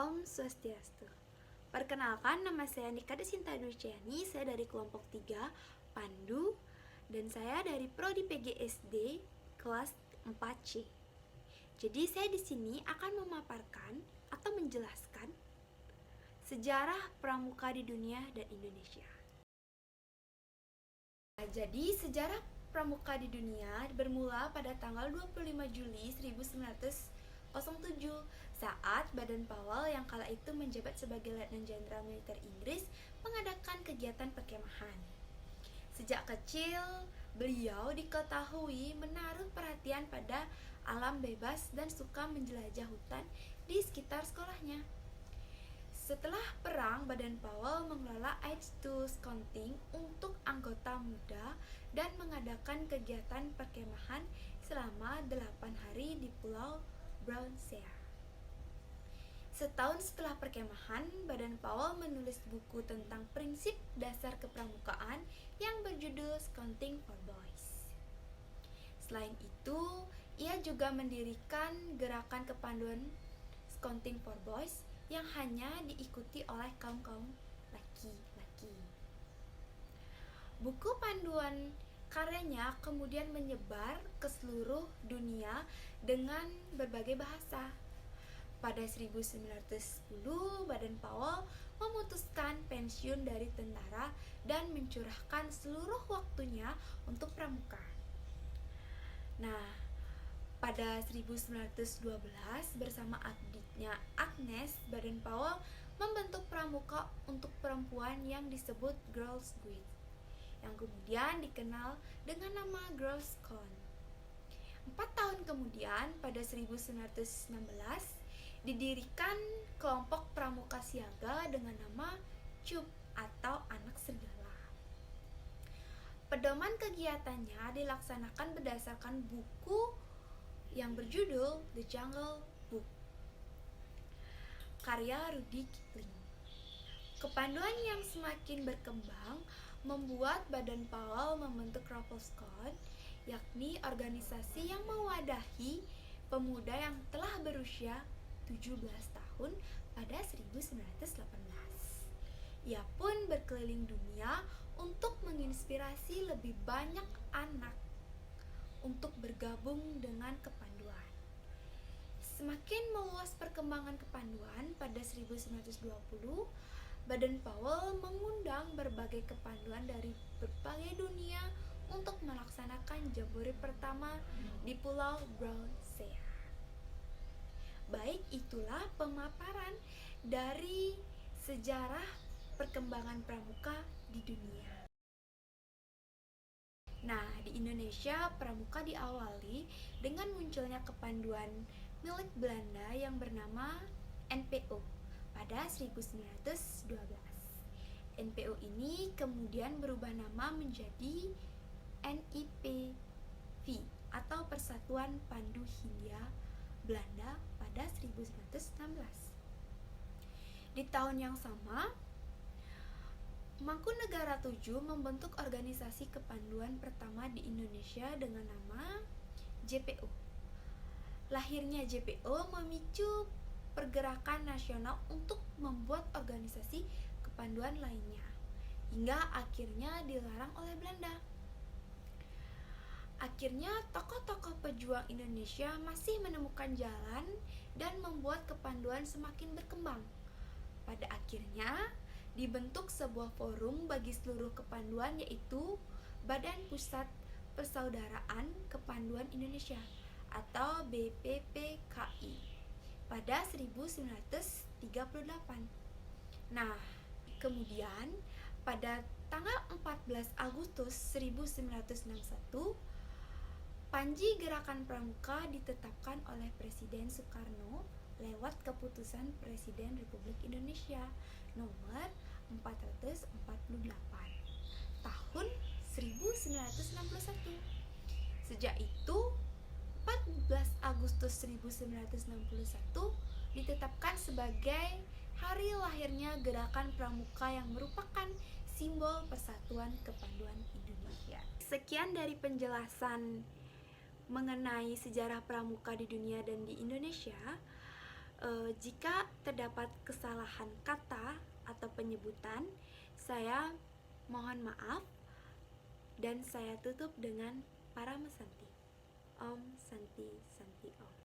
Om Swastiastu. Perkenalkan, nama saya Nika Desinta Durciani, saya dari kelompok 3 Pandu, dan saya dari Prodi PGSD kelas 4C. Jadi saya di sini akan memaparkan atau menjelaskan sejarah pramuka di dunia dan Indonesia. Jadi sejarah pramuka di dunia bermula pada tanggal 25 Juli 1907 saat Baden Powell yang kala itu menjabat sebagai Letnan Jenderal Militer Inggris mengadakan kegiatan perkemahan. Sejak kecil, beliau diketahui menaruh perhatian pada alam bebas dan suka menjelajah hutan di sekitar sekolahnya. Setelah perang, Baden Powell mengelola Aid to Scouting untuk anggota muda dan mengadakan kegiatan perkemahan selama 8 hari di Pulau Brown Sea. Setahun setelah perkemahan, Baden Powell menulis buku tentang prinsip dasar kepramukaan yang berjudul Scouting for Boys. Selain itu, ia juga mendirikan gerakan kepanduan Scouting for Boys yang hanya diikuti oleh kaum-kaum laki-laki. Buku panduan karyanya kemudian menyebar ke seluruh dunia dengan berbagai bahasa. Pada 1910, Baden Powell memutuskan pensiun dari tentara dan mencurahkan seluruh waktunya untuk pramuka. Nah, pada 1912 bersama adiknya Agnes, Baden Powell membentuk pramuka untuk perempuan yang disebut Girls Guild, yang kemudian dikenal dengan nama Girls Scouts. 4 tahun kemudian, pada 1916, didirikan kelompok pramuka siaga dengan nama CUP atau Anak Serigala. Pedoman kegiatannya dilaksanakan berdasarkan buku yang berjudul The Jungle Book, karya Rudyard Kipling. Kepanduan yang semakin berkembang membuat Baden Powell membentuk Ruffle Scout, yakni organisasi yang mewadahi pemuda yang telah berusia 17 tahun pada 1918. Ia pun berkeliling dunia untuk menginspirasi lebih banyak anak untuk bergabung dengan kepanduan. Semakin meluas perkembangan kepanduan, pada 1920, Baden Powell mengundang berbagai kepanduan dari berbagai dunia untuk melaksanakan jambore pertama di Pulau Brown Sea. Baik, itulah pemaparan dari sejarah perkembangan pramuka di dunia. Nah, di Indonesia, pramuka diawali dengan munculnya kepanduan milik Belanda yang bernama NPO pada 1912. NPO ini kemudian berubah nama menjadi NIPV atau Persatuan Pandu Hindia Belanda pada 1916. Di tahun yang sama, Mangkunegara 7 membentuk organisasi kepanduan pertama di Indonesia dengan nama JPO. Lahirnya JPO memicu pergerakan nasional untuk membuat organisasi kepanduan lainnya, hingga akhirnya dilarang oleh Belanda. Akhirnya, tokoh-tokoh pejuang Indonesia masih menemukan jalan dan membuat kepanduan semakin berkembang. Pada akhirnya, dibentuk sebuah forum bagi seluruh kepanduan, yaitu Badan Pusat Persaudaraan Kepanduan Indonesia atau BPPKI pada 1938. Nah, kemudian pada tanggal 14 Agustus 1961, Panji Gerakan Pramuka ditetapkan oleh Presiden Soekarno lewat keputusan Presiden Republik Indonesia nomor 448 tahun 1961. Sejak itu, 14 Agustus 1961 ditetapkan sebagai hari lahirnya Gerakan Pramuka yang merupakan simbol persatuan kepanduan Indonesia. Sekian dari penjelasan mengenai sejarah pramuka di dunia dan di Indonesia. Jika terdapat kesalahan kata atau penyebutan, saya mohon maaf dan saya tutup dengan Paramasanti. Om Santi Santi Om.